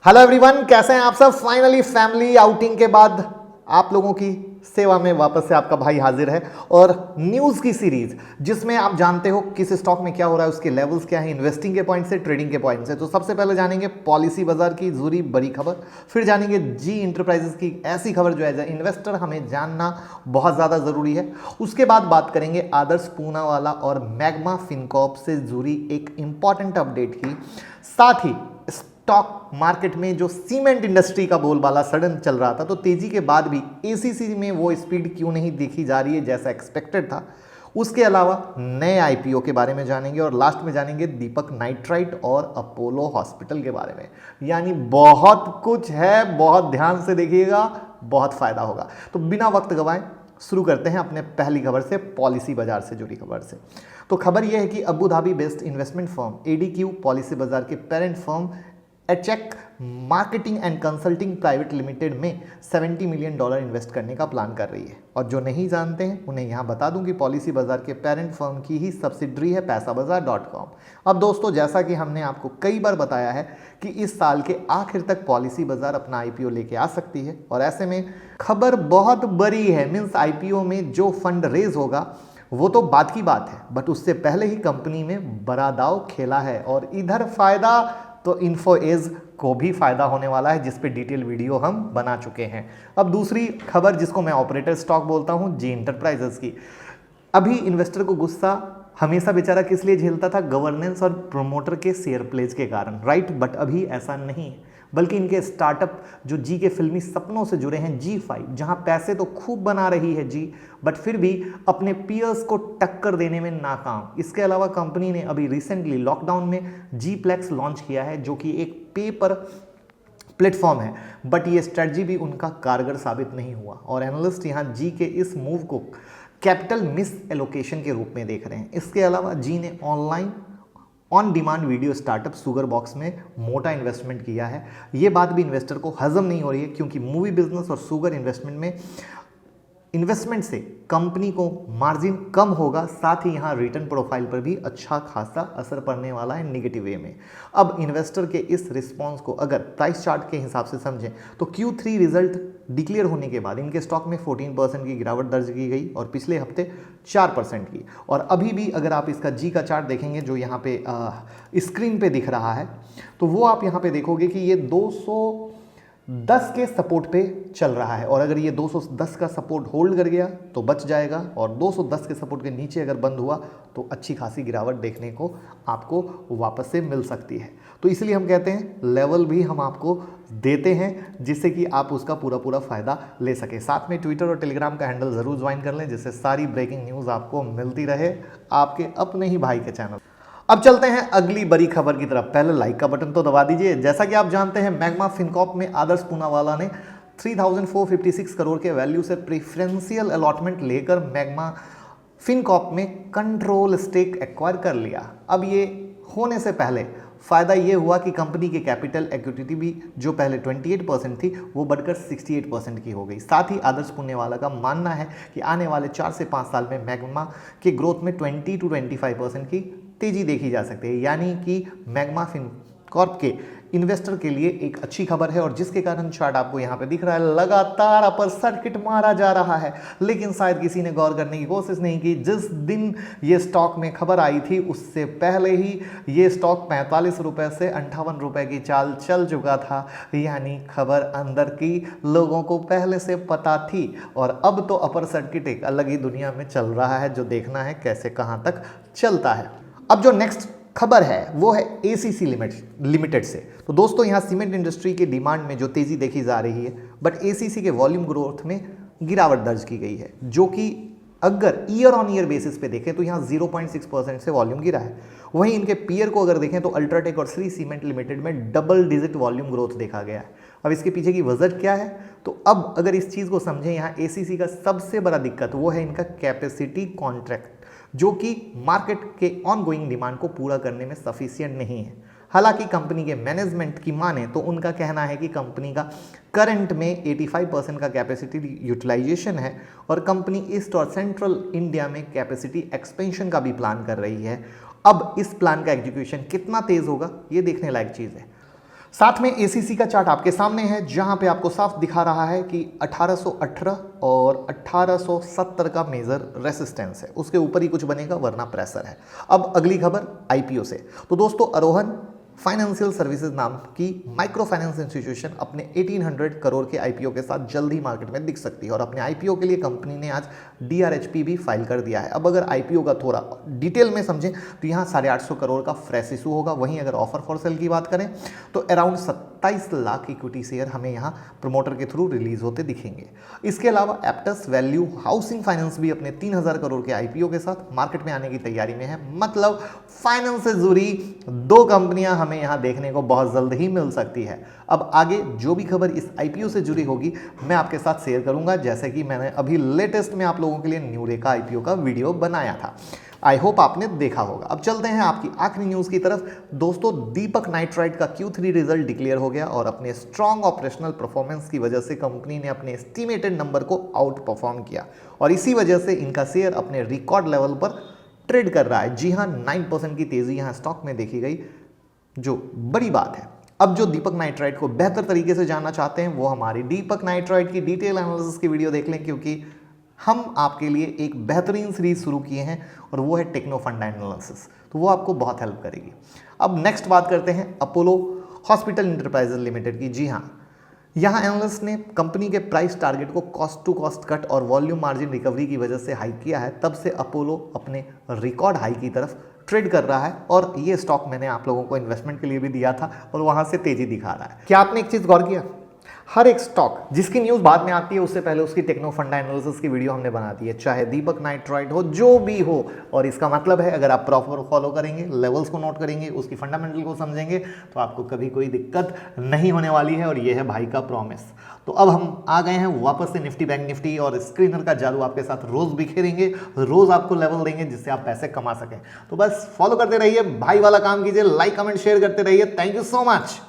Hello everyone, कैसे हैं आप सब। फाइनली फैमिली आउटिंग के बाद आप लोगों की सेवा में वापस से आपका भाई हाजिर है और न्यूज़ की सीरीज जिसमें आप जानते हो किस स्टॉक में क्या हो रहा है, उसके लेवल्स क्या है, इन्वेस्टिंग के पॉइंट से, ट्रेडिंग के पॉइंट से। तो सबसे पहले जानेंगे पॉलिसी बाजार की जुरी बड़ी खबर, फिर जानेंगे जी इंटरप्राइजेस की ऐसी खबर जो एज ए इन्वेस्टर हमें जानना बहुत ज़्यादा ज़रूरी है। उसके बाद बात करेंगे आदर्श पूनावाला और मैग्मा फिनकॉर्प से जुड़ी एक इंपॉर्टेंट अपडेट की। साथ ही स्टॉक मार्केट में जो सीमेंट इंडस्ट्री का बोलबाला सडन चल रहा था, तो तेजी के बाद भी एसीसी में वो स्पीड क्यों नहीं देखी जा रही है जैसा एक्सपेक्टेड था। उसके अलावा नए आईपीओ के बारे में जानेंगे और लास्ट में जानेंगे दीपक नाइट्राइट और अपोलो हॉस्पिटल के बारे में। यानी बहुत कुछ है, बहुत ध्यान से देखिएगा, बहुत फायदा होगा। तो बिना वक्त गवाए शुरू करते हैं अपने पहली खबर से, पॉलिसी बाजार से जुड़ी खबर से। तो खबर यह है कि Abu Dhabi based investment firm ADQ Policybazaar के पेरेंट फर्म एचेक marketing and consulting private limited में $70 मिलियन इन्वेस्ट करने का प्लान कर रही है। और जो नहीं जानते हैं उन्हें यहाँ बता दूं कि पॉलिसी बाजार के पेरेंट फर्म की ही सब्सिडरी है पैसाबाजार.com। अब दोस्तों, जैसा कि हमने आपको कई बार बताया है कि इस साल के आखिर तक पॉलिसी बाजार अपना आईपीओ लेके आ सकती है और ऐसे में खबर बहुत बड़ी है। मीन्स आईपीओ में जो फंड रेज होगा वो तो बात की बात है, बट उससे पहले ही कंपनी में बड़ा दाव खेला है और इधर फायदा तो इन्फो एज को भी फायदा होने वाला है, जिस पे डिटेल वीडियो हम बना चुके हैं। अब दूसरी खबर जिसको मैं ऑपरेटर स्टॉक बोलता हूं, जी इंटरप्राइजेस की। अभी इन्वेस्टर को गुस्सा हमेशा बेचारा किस लिए झेलता था, गवर्नेंस और प्रोमोटर के शेयर प्लेज के कारण, राइट। बट अभी ऐसा नहीं है, बल्कि इनके स्टार्टअप जो जी के फिल्मी सपनों से जुड़े हैं, G5, जहां पैसे तो खूब बना रही है जी, बट फिर भी अपने पीयर्स को टक्कर देने में नाकाम। इसके अलावा कंपनी ने अभी रिसेंटली लॉकडाउन में Gplex लॉन्च किया है, जो कि एक पे पर प्लेटफॉर्म है, बट ये स्ट्रेटजी भी उनका कारगर साबित नहीं हुआ और एनालिस्ट यहाँ जी के इस मूव को कैपिटल मिस एलोकेशन के रूप में देख रहे हैं। इसके अलावा जी ने on demand video startup sugar box में मोटा इन्वेस्टमेंट किया है। ये बात भी इन्वेस्टर को हजम नहीं हो रही है, क्योंकि मूवी बिजनेस और सुगर इन्वेस्टमेंट से कंपनी को मार्जिन कम होगा, साथ ही यहाँ रिटर्न प्रोफाइल पर भी अच्छा खासा असर पड़ने वाला है नेगेटिव वे में। अब इन्वेस्टर के इस रिस्पांस को अगर प्राइस चार्ट के हिसाब से समझें तो Q3 रिजल्ट डिक्लेयर होने के बाद इनके स्टॉक में 14% की गिरावट दर्ज की गई और पिछले हफ्ते 4% की। और अभी भी अगर आप इसका जी का चार्ट देखेंगे जो यहाँ पे स्क्रीन पे दिख रहा है, तो वो आप यहाँ पे देखोगे कि ये 210 के सपोर्ट पे चल रहा है और अगर ये 210 का सपोर्ट होल्ड कर गया तो बच जाएगा और 210 के सपोर्ट के नीचे अगर बंद हुआ तो अच्छी खासी गिरावट देखने को आपको वापस से मिल सकती है। तो इसलिए हम कहते हैं लेवल भी हम आपको देते हैं जिससे कि आप उसका पूरा फायदा ले सके। साथ में ट्विटर और टेलीग्राम का हैंडल ज़रूर ज्वाइन कर लें, जिससे सारी ब्रेकिंग न्यूज़ आपको मिलती रहे आपके अपने ही भाई के चैनल। अब चलते हैं अगली बड़ी खबर की तरफ। पहले लाइक का बटन तो दबा दीजिए। जैसा कि आप जानते हैं, मैग्मा फिनकॉर्प में आदर्श पूनावाला ने 3456 करोड़ के वैल्यू से प्रेफरेंशियल अलॉटमेंट लेकर मैग्मा फिनकॉर्प में कंट्रोल स्टेक एक्वायर कर लिया। अब ये होने से पहले फ़ायदा ये हुआ कि कंपनी की कैपिटल इक्विटी भी जो पहले 28% थी वो बढ़कर 68% की हो गई। साथ ही आदर्श पूनावाला का मानना है कि आने वाले 4 से 5 साल में मैग्मा के ग्रोथ में 20 to 25% की तेजी देखी जा सकती है। यानी कि मैग्मा फिनकॉर्प के इन्वेस्टर के लिए एक अच्छी खबर है और जिसके कारण चार्ट आपको यहाँ पे दिख रहा है, लगातार अपर सर्किट मारा जा रहा है। लेकिन शायद किसी ने गौर करने की कोशिश नहीं की, जिस दिन ये स्टॉक में खबर आई थी उससे पहले ही ये स्टॉक 45 रुपये से 58 रुपये की चाल चल चुका था। यानी खबर अंदर की लोगों को पहले से पता थी और अब तो अपर सर्किट एक अलग ही दुनिया में चल रहा है, जो देखना है कैसे कहाँ तक चलता है। अब जो नेक्स्ट खबर है वो है एसीसी लिमिटेड से। तो दोस्तों, यहाँ सीमेंट इंडस्ट्री के डिमांड में जो तेज़ी देखी जा रही है, बट एसीसी के वॉल्यूम ग्रोथ में गिरावट दर्ज की गई है, जो कि अगर ईयर ऑन ईयर बेसिस पे देखें तो यहाँ 0.6% से वॉल्यूम गिरा है। वहीं इनके पीयर को अगर देखें तो अल्ट्राटेक और श्री सीमेंट लिमिटेड में डबल डिजिट वॉल्यूम ग्रोथ देखा गया है। अब इसके पीछे की वजह क्या है, तो अब अगर इस चीज़ को समझें, यहाँ एसीसी का सबसे बड़ा दिक्कत वो है इनका कैपेसिटी कॉन्ट्रैक्ट, जो कि मार्केट के ऑनगोइंग डिमांड को पूरा करने में सफिशिएंट नहीं है। हालांकि कंपनी के मैनेजमेंट की माने तो उनका कहना है कि कंपनी का करंट में 85% का कैपेसिटी यूटिलाइजेशन है और कंपनी ईस्ट और सेंट्रल इंडिया में कैपेसिटी एक्सपेंशन का भी प्लान कर रही है। अब इस प्लान का एग्जीक्यूशन कितना तेज होगा ये देखने लायक चीज़ है। साथ में एसीसी का चार्ट आपके सामने है, जहां पे आपको साफ दिखा रहा है कि 1818 और 1870 का मेजर रेसिस्टेंस है, उसके ऊपर ही कुछ बनेगा वरना प्रेशर है। अब अगली खबर आईपीओ से। तो दोस्तों आरोहन फाइनेंशियल सर्विसेज नाम की माइक्रो फाइनेंस इंस्टीट्यूशन अपने 1800 करोड़ के आईपीओ के साथ जल्द ही मार्केट में दिख सकती है और अपने आईपीओ के लिए कंपनी ने आज डीआरएचपी भी फाइल कर दिया है। अब अगर आईपीओ का थोड़ा डिटेल में समझें तो यहाँ 850 करोड़ का फ्रेश इशू होगा। वहीं अगर ऑफर फॉर सेल की बात करें तो अराउंड 27 लाख इक्विटी शेयर हमें यहाँ प्रमोटर के थ्रू रिलीज होते दिखेंगे। इसके अलावा एप्टस वैल्यू हाउसिंग फाइनेंस भी अपने 3000 करोड़ के आईपीओ के साथ मार्केट में आने की तैयारी में है। मतलब फाइनेंस से जुड़ी दो कंपनियां हमें यहां देखने को बहुत जल्द ही मिल सकती है। अब आगे जो भी खबर इस आईपीओ से जुड़ी होगी मैं आपके साथ शेयर करूंगा, जैसे कि मैंने अभी लेटेस्ट में आप लोगों के लिए न्यूरेका आईपीओ का वीडियो बनाया था। आई होप आपने देखा होगा। अब चलते हैं आपकी आखिरी न्यूज की तरफ। दोस्तों दीपक नाइट्राइट का Q3 रिजल्ट डिक्लेयर हो गया और अपने स्ट्रॉन्ग ऑपरेशनल परफॉर्मेंस की वजह से कंपनी ने अपने एस्टिमेटेड नंबर को आउट परफॉर्म किया और इसी वजह से इनका शेयर अपने रिकॉर्ड लेवल पर ट्रेड कर रहा है। जी हाँ, 9% की तेजी यहाँ स्टॉक में देखी गई, जो बड़ी बात है। अब जो दीपक नाइट्राइट को बेहतर तरीके से जानना चाहते हैं वो हमारी दीपक नाइट्राइट की डिटेल एनालिसिस की वीडियो देख लें, क्योंकि हम आपके लिए एक बेहतरीन सीरीज शुरू किए हैं और वो है टेक्नो फंडा एनालिसिस, तो वो आपको बहुत हेल्प करेगी। अब नेक्स्ट बात करते हैं अपोलो हॉस्पिटल इंटरप्राइजेज लिमिटेड की। जी हाँ, यहाँ एनालिस्ट ने कंपनी के प्राइस टारगेट को कॉस्ट टू कॉस्ट कट और वॉल्यूम मार्जिन रिकवरी की वजह से हाई किया है। तब से अपोलो अपने रिकॉर्ड हाई की तरफ ट्रेड कर रहा है और ये स्टॉक मैंने आप लोगों को इन्वेस्टमेंट के लिए भी दिया था और वहाँ से तेजी दिखा रहा है। क्या आपने एक चीज़ गौर किया, हर एक स्टॉक जिसकी न्यूज़ बाद में आती है उससे पहले उसकी टेक्नो फंडा एनालिसिस की वीडियो हमने बना दी है, चाहे दीपक नाइट्राइट हो, जो भी हो। और इसका मतलब है अगर आप प्रॉपर फॉलो करेंगे, लेवल्स को नोट करेंगे, उसकी फंडामेंटल को समझेंगे तो आपको कभी कोई दिक्कत नहीं होने वाली है और ये है भाई का प्रॉमिस। तो अब हम आ गए हैं वापस से निफ्टी बैंक निफ्टी और स्क्रीनर का जादू आपके साथ रोज बिखेरेंगे, रोज आपको लेवल देंगे जिससे आप पैसे कमा सकें। तो बस फॉलो करते रहिए, भाई वाला काम कीजिए, लाइक कमेंट शेयर करते रहिए। Thank you so much.